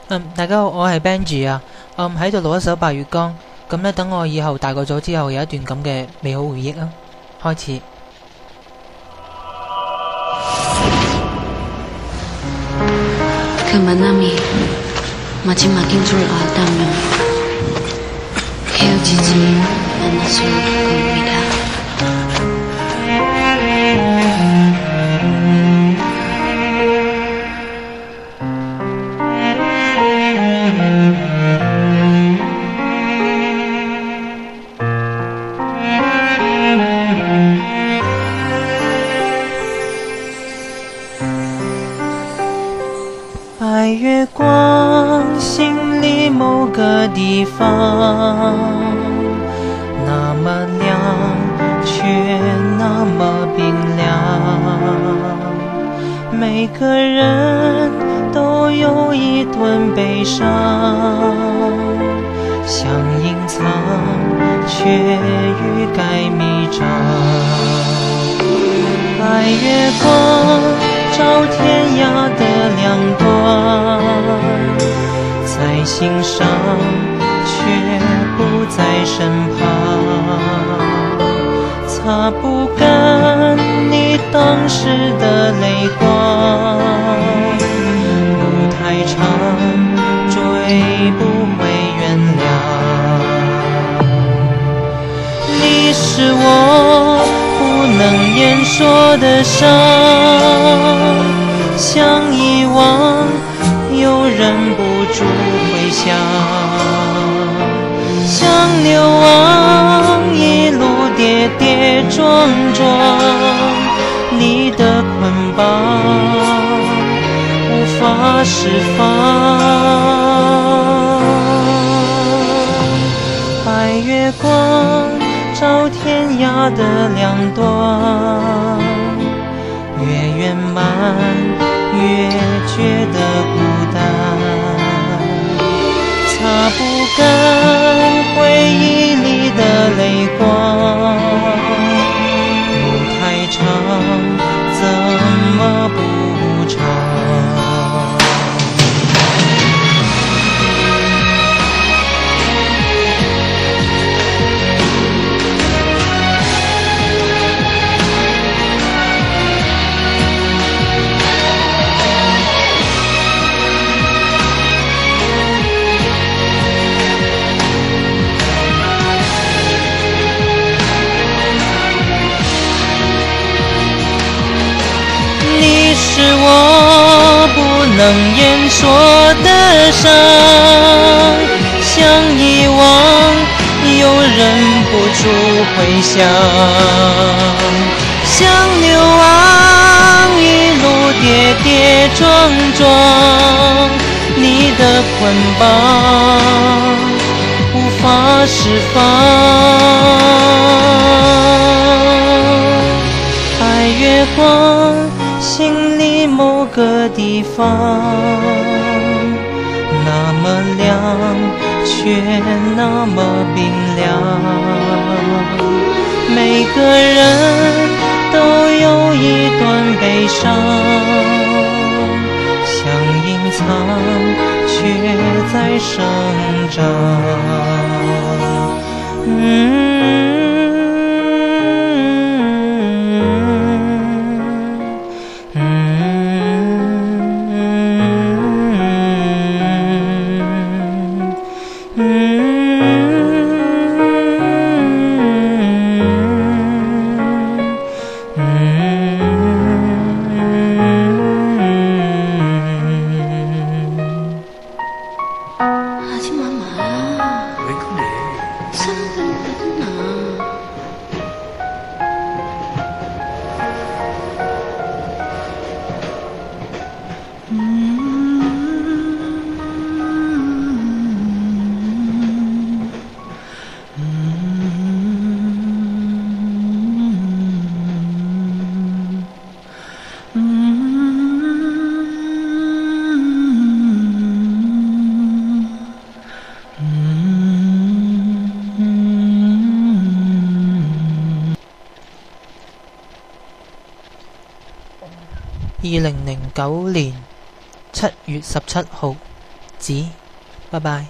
大家好，我係 Benji 啊。喺度錄一首《八月光》，咁呢，等我以後大個咗之後有一段咁嘅美好回憶啊。開始。Kemanami makin sul altamyo Keo cici manasul kumida白月光，心里某个地方，那么亮，却那么冰凉。每个人都有一段悲伤，想隐藏，却欲盖弥彰。白月光照天涯的两端，在心上却不在身旁，擦不干你当时的泪光，路太长，追不回原谅。你是我不能言说的伤，想遗忘又忍不住回想，像流亡一路跌跌撞撞，你的捆绑无法释放。白月光照天涯的两端，越圆满越觉得孤单，擦不干回忆里的泪光，路太长怎么不长。是我不能言说的伤，想遗忘又忍不住回想，像流亡一路跌跌撞撞，你的捆绑无法释放。白月光心里某个地方，那么亮，却那么冰凉。每个人都有一段悲伤，想隐藏，却在生长。Haji mama 왜 그래? 사랑하는 거구나.2009年7月17號子，拜拜。